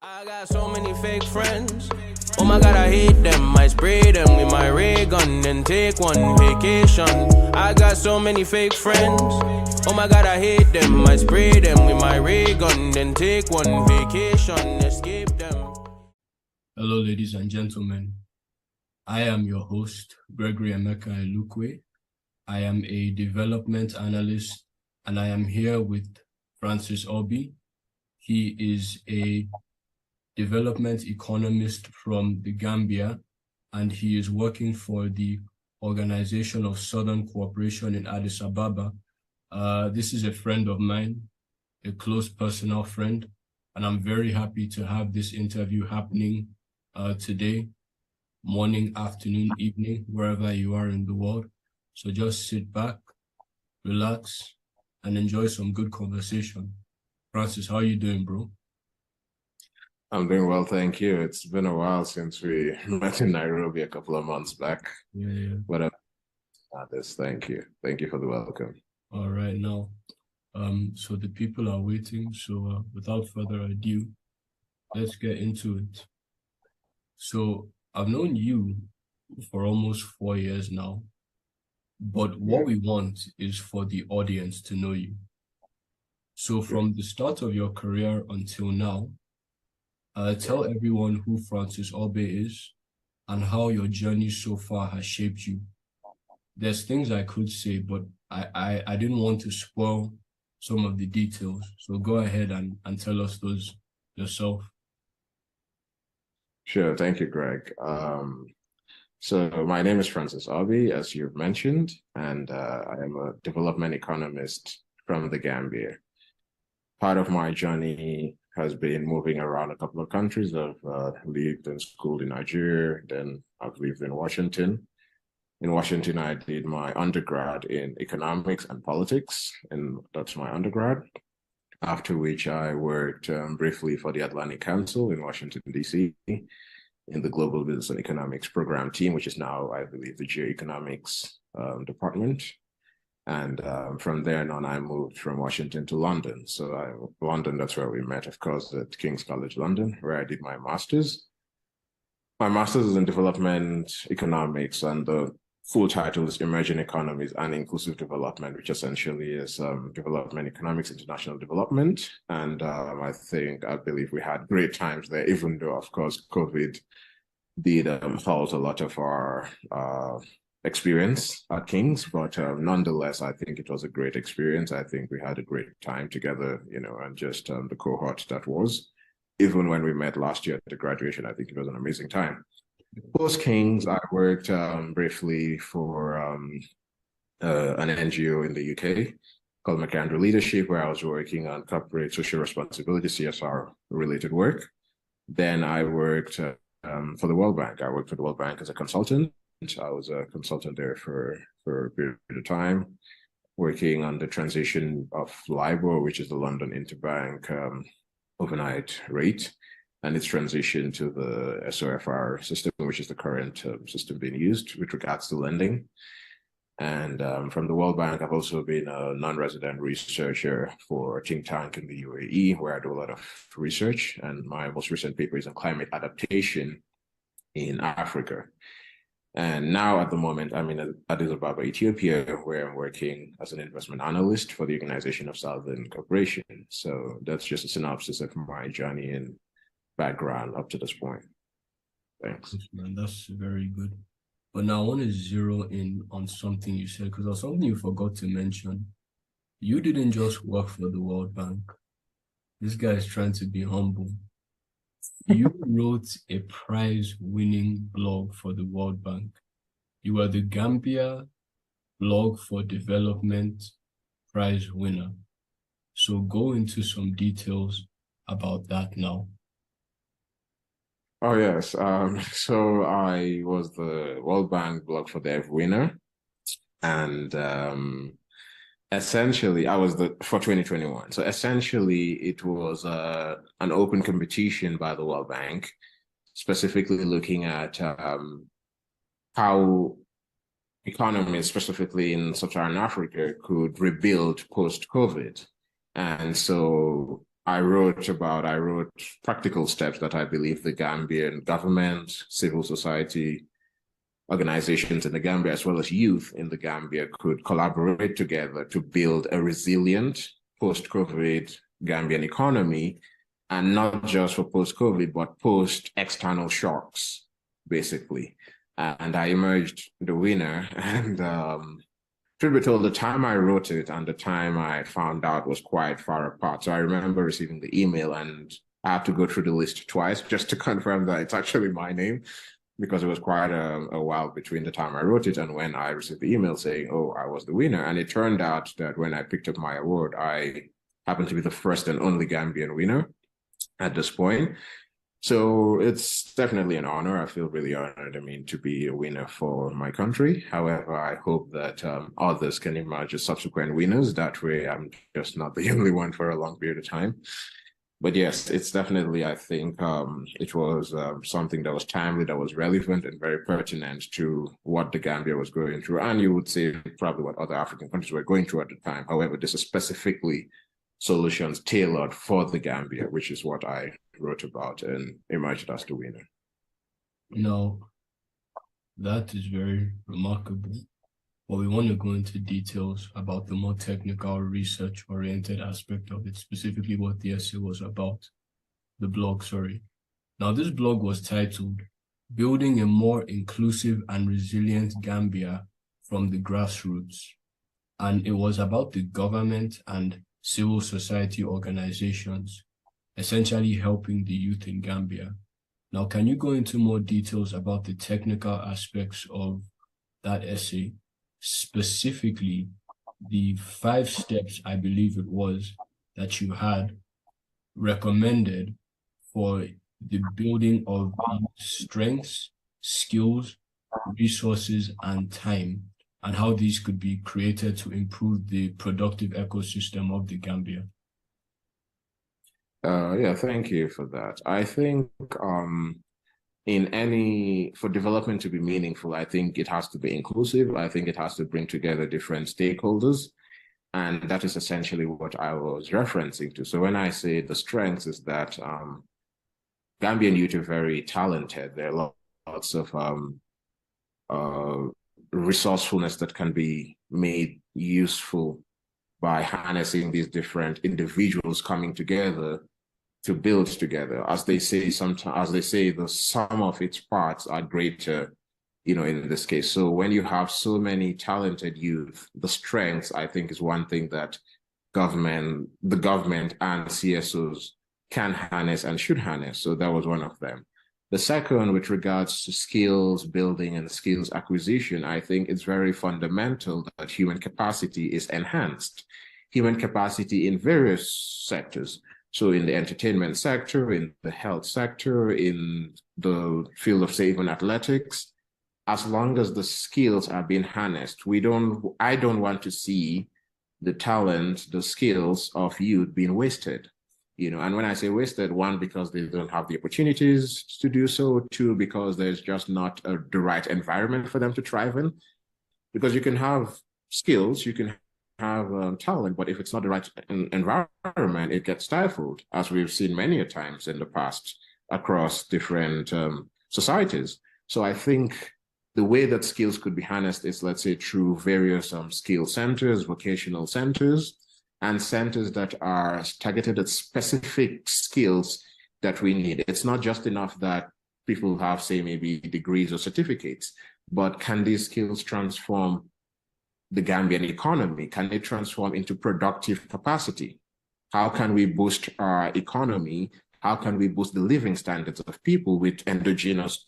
I got so many fake friends. Oh my god, I hate them. I spray them with my ray gun and take one vacation. I got so many fake friends. Oh my god, I hate them. I spray them with my ray gun and take one vacation. Escape them. Hello, ladies and gentlemen. I am your host, Gregory Emeka Ilukwe. I am a development analyst, and I am here with Francis Aubee. He is a development economist from the Gambia, and he is working for the Organization of Southern Cooperation in Addis Ababa. This is a friend of mine, a close personal friend, and I'm very happy to have this interview happening today, morning, afternoon, evening, wherever you are in the world. So just sit back, relax, and enjoy some good conversation. Francis, how are you doing, bro? I'm doing well, thank you. It's been a while since we met in Nairobi a couple of months back. Yeah. But thank you. Thank you for the welcome. All right, now, so the people are waiting. So without further ado, let's get into it. So I've known you for almost 4 years now, but what we want is for the audience to know you. So from the start of your career until now, tell everyone who Francis Aubee is and how your journey so far has shaped you. There's things I could say, but I didn't want to spoil some of the details. So go ahead and tell us those yourself. Sure, thank you, Greg. So my name is Francis Aubee, as you've mentioned, and I am a development economist from the Gambia. Part of my journey has been moving around a couple of countries. I've lived and schooled in Nigeria, then I've lived in Washington. In Washington, I did my undergrad in economics and politics, and that's my undergrad. After which I worked briefly for the Atlantic Council in Washington, D.C., in the Global Business and Economics Program team, which is now, I believe, the Geoeconomics department. And from there on, I moved from Washington to London. So London, that's where we met, of course, at King's College London, where I did my master's. My master's is in development economics, and the full title is Emerging Economies and Inclusive Development, which essentially is development economics, international development. And I believe we had great times there, even though, of course, COVID did halt a lot of our experience at King's, but nonetheless, I think it was a great experience. I think we had a great time together, and just the cohort that was. Even when we met last year at the graduation, I think it was an amazing time. Post King's, I worked briefly for an NGO in the UK called McAndrew Leadership, where I was working on corporate social responsibility, CSR related work. Then I worked for the World Bank. I worked for the World Bank as a consultant. I was a consultant there for a period of time, working on the transition of LIBOR, which is the London Interbank overnight rate, and its transition to the SOFR system, which is the current system being used with regards to lending. And from the World Bank, I've also been a non-resident researcher for a think tank in the UAE, where I do a lot of research. And my most recent paper is on climate adaptation in Africa. And now at the moment, I'm in Addis Ababa, Ethiopia, where I'm working as an investment analyst for the Organization of Southern Cooperation. So that's just a synopsis of my journey and background up to this point. Thanks. Man, that's very good. But now I want to zero in on something you said, because there's something you forgot to mention. You didn't just work for the World Bank. This guy is trying to be humble. You wrote a prize-winning blog for the World Bank. You were the Gambia Blog for Development Prize winner. So go into some details about that now. Oh, yes. So I was the World Bank Blog for Dev winner. And essentially, I was for 2021. So essentially, it was an open competition by the World Bank, specifically looking at how economies, specifically in Sub-Saharan Africa, could rebuild post-COVID. And so I wrote practical steps that I believe the Gambian government, civil society, organizations in the Gambia, as well as youth in the Gambia, could collaborate together to build a resilient post-COVID Gambian economy, and not just for post-COVID, but post-external shocks, basically. And I emerged the winner. And truth be told, the time I wrote it and the time I found out was quite far apart. So I remember receiving the email and I had to go through the list twice just to confirm that it's actually my name, because it was quite a while between the time I wrote it and when I received the email saying, oh, I was the winner. And it turned out that when I picked up my award, I happened to be the first and only Gambian winner at this point. So it's definitely an honor. I feel really honored, to be a winner for my country. However, I hope that others can emerge as subsequent winners. That way, I'm just not the only one for a long period of time. But yes, it's definitely, I think, it was something that was timely, that was relevant and very pertinent to what the Gambia was going through. And you would say probably what other African countries were going through at the time. However, this is specifically solutions tailored for the Gambia, which is what I wrote about and emerged as the winner. No, that is very remarkable. But we want to go into details about the more technical, research-oriented aspect of it, specifically what the essay was about, the blog, sorry. Now, this blog was titled, Building a More Inclusive and Resilient Gambia from the Grassroots. And it was about the government and civil society organizations, essentially helping the youth in Gambia. Now, can you go into more details about the technical aspects of that essay, specifically the 5 steps, I believe it was, that you had recommended for the building of strengths, skills, resources, and time, and how these could be created to improve the productive ecosystem of the Gambia? Yeah, thank you for that. I think for development to be meaningful, I think it has to be inclusive. I think it has to bring together different stakeholders. And that is essentially what I was referencing to. So when I say the strengths is that Gambian youth are very talented. There are lots of resourcefulness that can be made useful by harnessing these different individuals coming together to build together. As they say, the sum of its parts are greater, in this case. So when you have so many talented youth, the strengths, I think, is one thing that the government and CSOs can harness and should harness. So that was one of them. The second, with regards to skills building and skills acquisition, I think it's very fundamental that human capacity is enhanced. Human capacity in various sectors. So in the entertainment sector, in the health sector, in the field of, say, even athletics, as long as the skills are being harnessed, I don't want to see the talent, the skills of youth being wasted. And when I say wasted, 1, because they don't have the opportunities to do so, 2, because there's just not the right environment for them to thrive in. Because you can have skills, you can have talent, but if it's not the right environment, it gets stifled, as we've seen many a times in the past across different societies. So I think the way that skills could be harnessed is, let's say, through various skill centers, vocational centers, and centers that are targeted at specific skills that we need. It's not just enough that people have, say, maybe degrees or certificates, but can these skills transform the Gambian economy? Can they transform into productive capacity? How can we boost our economy? How can we boost the living standards of people with endogenous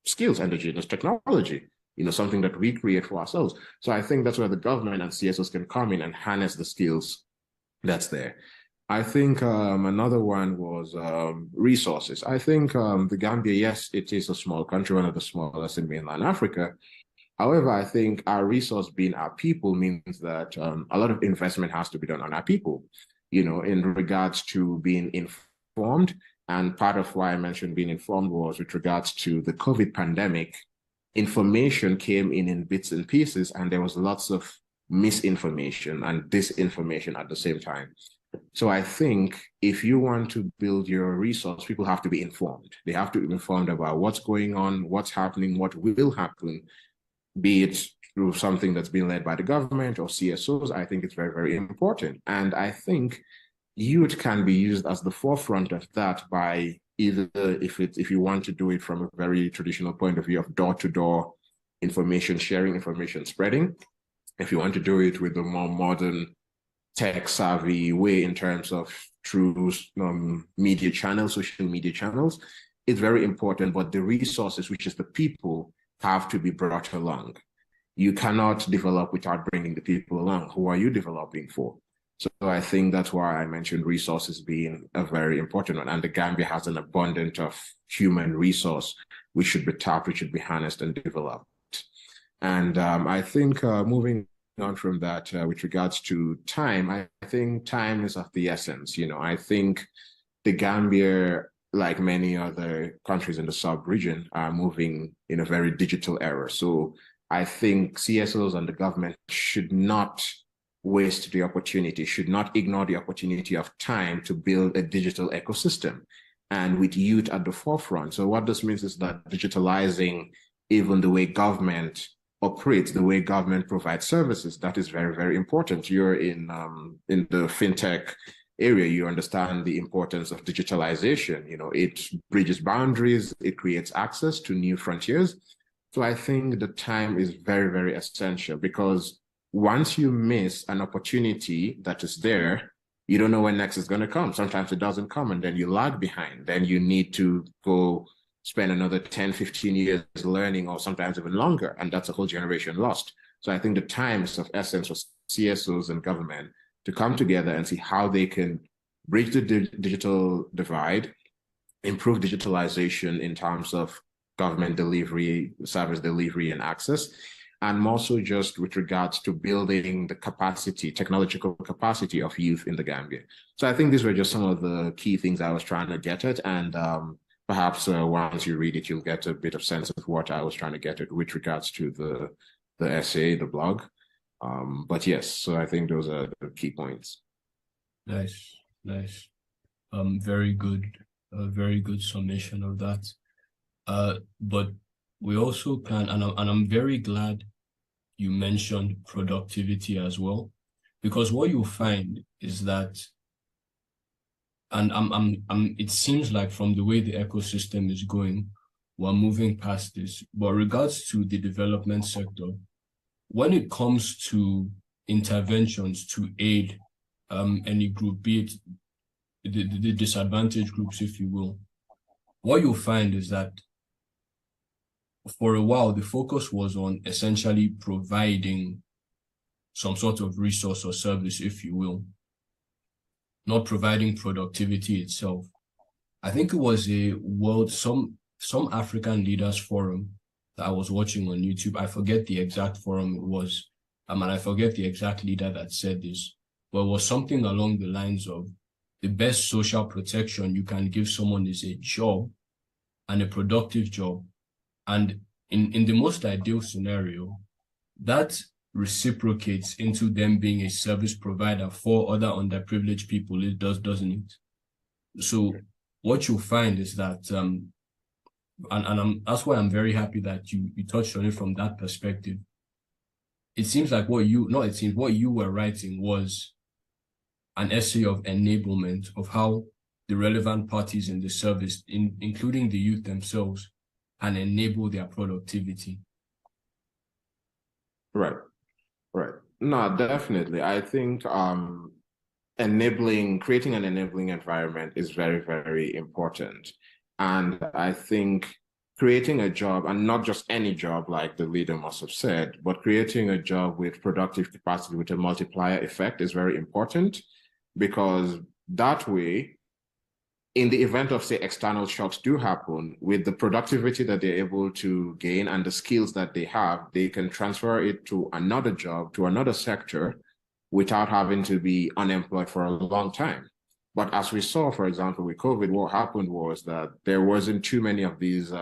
skills, endogenous technology, something that we create for ourselves? So I think that's where the government and CSOs can come in and harness the skills that's there. I think another one was resources. I think the Gambia, yes, it is a small country, one of the smallest in mainland Africa. However, I think our resource being our people means that a lot of investment has to be done on our people, in regards to being informed. And part of why I mentioned being informed was with regards to the COVID pandemic. Information came in bits and pieces, and there was lots of misinformation and disinformation at the same time. So I think if you want to build your resource, people have to be informed. They have to be informed about what's going on, what's happening, what will happen, be it through something that's being led by the government or CSOs. I think it's very, very important. And I think youth can be used as the forefront of that by either if you want to do it from a very traditional point of view of door-to-door information sharing, information spreading. If you want to do it with the more modern tech-savvy way in terms of through media channels, social media channels, it's very important. But the resources, which is the people, have to be brought along. You cannot develop without bringing the people along. Who are you developing for? So I think that's why I mentioned resources being a very important one. And the Gambia has an abundance of human resource which should be tapped, which should be harnessed and developed. And I think moving on from that, with regards to time, I think time is of the essence. I think the Gambia, like many other countries in the sub-region, are moving in a very digital era. So I think CSOs and the government should not waste the opportunity, should not ignore the opportunity of time to build a digital ecosystem, and with youth at the forefront. So what this means is that digitalizing even the way government operates, the way government provides services, that is very, very important. You're in the fintech area, you understand the importance of digitalization. It bridges boundaries, it creates access to new frontiers. So I think the time is very, very essential, because once you miss an opportunity that is there, you don't know when next is going to come. Sometimes it doesn't come, and then you lag behind. Then you need to go spend another 10, 15 years learning, or sometimes even longer, and that's a whole generation lost. So I think the time is of essence for CSOs and government to come together and see how they can bridge the digital divide, improve digitalization in terms of government delivery, service delivery, and access, and also just with regards to building the capacity, technological capacity of youth in the Gambia. So I think these were just some of the key things I was trying to get at, and perhaps once you read it, you'll get a bit of sense of what I was trying to get at with regards to the essay, the blog. But yes, so I think those are the key points. Nice. Very good summation of that. But we also can, and I'm very glad you mentioned productivity as well, because what you'll find is that, and it seems like from the way the ecosystem is going, we're moving past this. But regards to the development sector, when it comes to interventions to aid any group, be it the disadvantaged groups, if you will, what you'll find is that for a while, the focus was on essentially providing some sort of resource or service, if you will, not providing productivity itself. I think it was some African Leaders Forum that I was watching on YouTube. I forget the exact forum it was, and I forget the exact leader that said this, but it was something along the lines of the best social protection you can give someone is a job, and a productive job. And in the most ideal scenario, that reciprocates into them being a service provider for other underprivileged people. It does, doesn't it? So what you'll find is that, that's why I'm very happy that you touched on it from that perspective. It seems like what you were writing was an essay of enablement of how the relevant parties in the service, including the youth themselves, and enable their productivity. Right. No, definitely. I think creating an enabling environment is very, very important. And I think creating a job, and not just any job, like the leader must have said, but creating a job with productive capacity, with a multiplier effect, is very important, because that way, in the event of, say, external shocks do happen, with the productivity that they're able to gain and the skills that they have, they can transfer it to another job, to another sector, without having to be unemployed for a long time. But as we saw, for example, with COVID, what happened was that there wasn't too many of these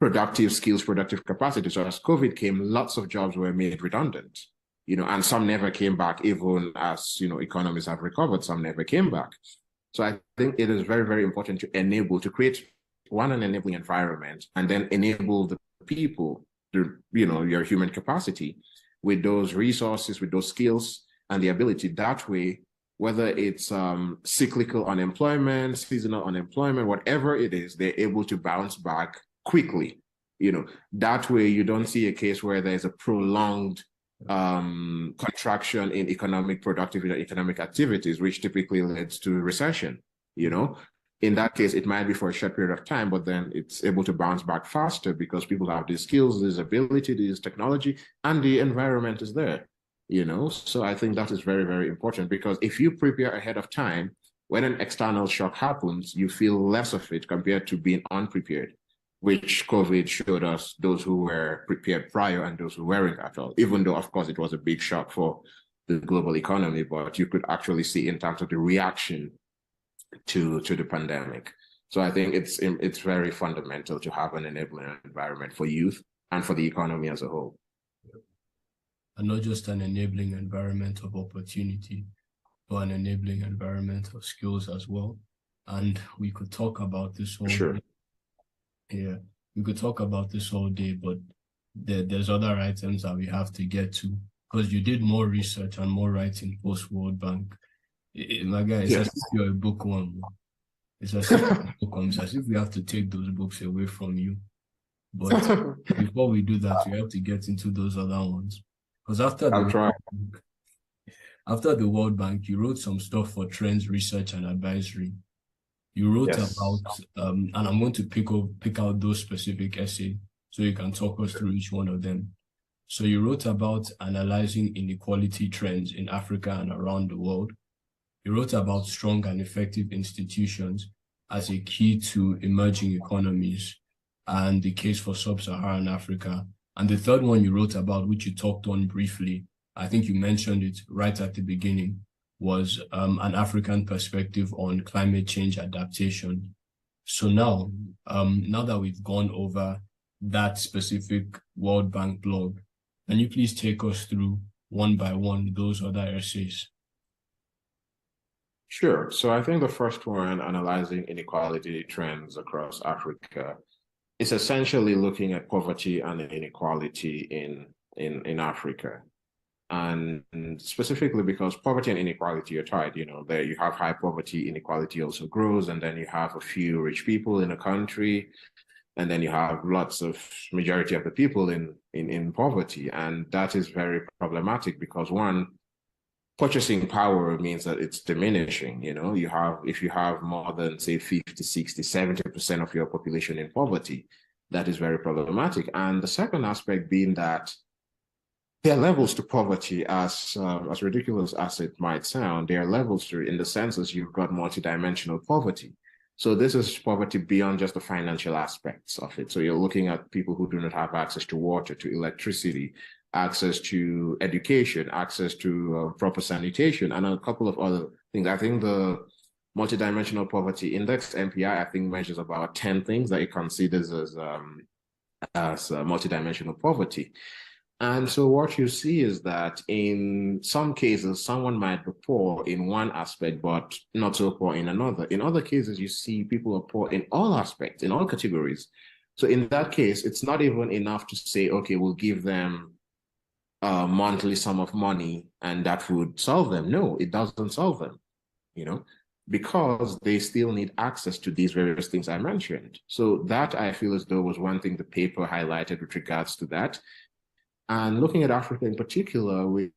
productive skills, productive capacity. So as COVID came, lots of jobs were made redundant. and some never came back, even as, economies have recovered, some never came back. So I think it is very, very important to create an enabling environment, and then enable the people through, your human capacity with those resources, with those skills and the ability. That way, whether it's cyclical unemployment, seasonal unemployment, whatever it is, they're able to bounce back quickly. That way you don't see a case where there's a prolonged contraction in economic productivity or economic activities, which typically leads to recession. In that case, it might be for a short period of time, but then it's able to bounce back faster because people have these skills, this ability, this technology, and the environment is there. So I think that is very, very important, because if you prepare ahead of time, when an external shock happens, you feel less of it compared to being unprepared, which COVID showed us, those who were prepared prior and those who weren't at all, even though, of course, it was a big shock for the global economy, but you could actually see in terms of the reaction to the pandemic. So I think it's very fundamental to have an enabling environment for youth and for the economy as a whole. And not just an enabling environment of opportunity, but an enabling environment of skills as well. And we could talk about this all Sure. day. Yeah, we could talk about this all day, but there's other items that we have to get to, because you did more research and more writing post-World Bank. My guy, it's as if you're a bookworm. It's as if you're a bookworm. It's as if we have to take those books away from you. But before we do that, we have to get into those other ones. Because after the World Bank, you wrote some stuff for Trends Research and Advisory. You wrote about, and I'm going to pick out those specific essays so you can talk us through each one of them. So you wrote about analyzing inequality trends in Africa and around the world. You wrote about strong and effective institutions as a key to emerging economies and the case for sub-Saharan Africa. And the third one you wrote about, which you talked on briefly, I think you mentioned it right at the beginning, was an African perspective on climate change adaptation. So now that we've gone over that specific World Bank blog, can you please take us through one by one those other essays? Sure. So I think the first one, analyzing inequality trends across Africa, is essentially looking at poverty and inequality in Africa. And specifically because poverty and inequality are tied, there you have high poverty, inequality also grows, and then you have a few rich people in a country, and then you have lots of majority of the people in poverty. And that is very problematic because, one, purchasing power means that it's diminishing. If you have more than, say, 50, 60, 70% of your population in poverty, that is very problematic. And the second aspect being that there are levels to poverty, as ridiculous as it might sound. There are levels to it in the sense that you've got multidimensional poverty. So this is poverty beyond just the financial aspects of it. So you're looking at people who do not have access to water, to electricity, access to education, access to proper sanitation, and a couple of other things. I think the Multidimensional Poverty Index, MPI, I think measures about 10 things that it considers as multidimensional poverty. And so what you see is that in some cases, someone might be poor in one aspect, but not so poor in another. In other cases, you see people are poor in all aspects, in all categories. So in that case, it's not even enough to say, okay, we'll give them a monthly sum of money and that would solve them. No, it doesn't solve them, because they still need access to these various things I mentioned. So that, I feel as though, was one thing the paper highlighted with regards to that. And looking at Africa in particular, with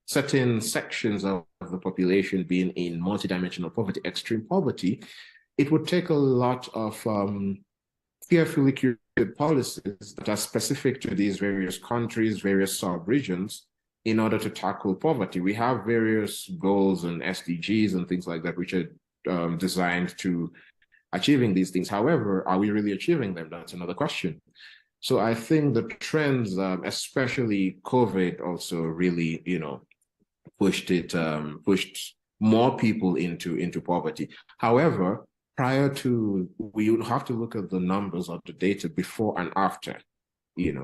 certain sections of the population being in multidimensional poverty, extreme poverty, it would take a lot of carefully curated policies that are specific to these various countries, various sub-regions, in order to tackle poverty. We have various goals and SDGs and things like that, which are designed to achieving these things. However, are we really achieving them? That's another question. So I think the trends, especially COVID, also really, pushed more people into poverty. However, we would have to look at the numbers of the data before and after,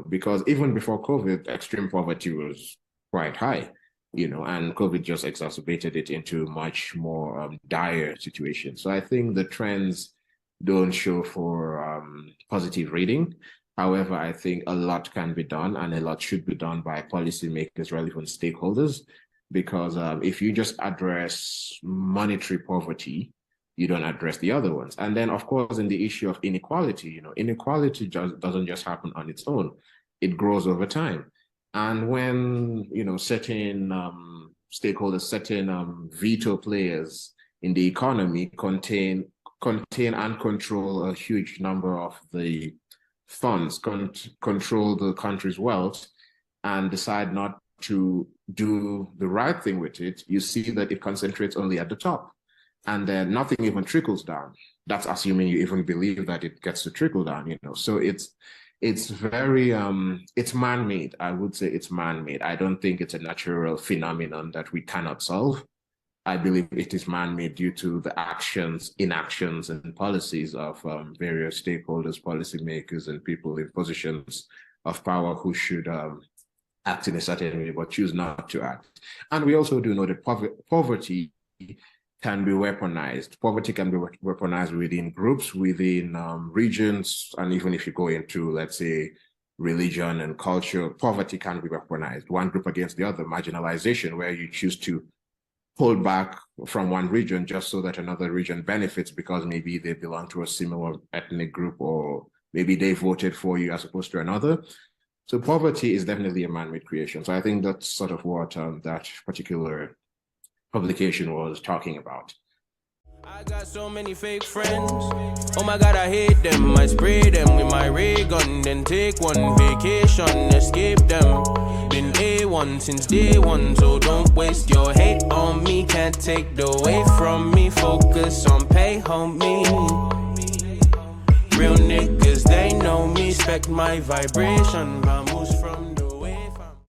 because even before COVID, extreme poverty was quite high, and COVID just exacerbated it into much more dire situation. So I think the trends don't show for positive reading. However, I think a lot can be done and a lot should be done by policymakers, relevant stakeholders, because if you just address monetary poverty, you don't address the other ones. And then, of course, in the issue of inequality, inequality doesn't just happen on its own. It grows over time. And when, certain stakeholders, certain veto players in the economy contain and control a huge number of the funds, control the country's wealth, and decide not to do the right thing with it, you see that it concentrates only at the top. And then nothing even trickles down. That's assuming you even believe that it gets to trickle down, So it's very, it's man-made. I would say it's man-made. I don't think it's a natural phenomenon that we cannot solve. I believe it is man-made due to the inactions, and policies of various stakeholders, policymakers, and people in positions of power who should act in a certain way, but choose not to act. And we also do know that poverty can be weaponized. Poverty can be weaponized within groups, within regions, and even if you go into, let's say, religion and culture, poverty can be weaponized, one group against the other, marginalization, where you choose to pull back from one region just so that another region benefits because maybe they belong to a similar ethnic group, or maybe they voted for you as opposed to another. So poverty is definitely a man-made creation. So I think that's sort of what that particular publication was talking about. I got so many fake friends. Oh my God, I hate them. I spray them with my ray gun, then take one vacation, escape them. Been A1 since day one, so don't waste your hate on me. Can't take the weight from me. Focus on pay, homie. Real niggas, they know me. Respect my vibration.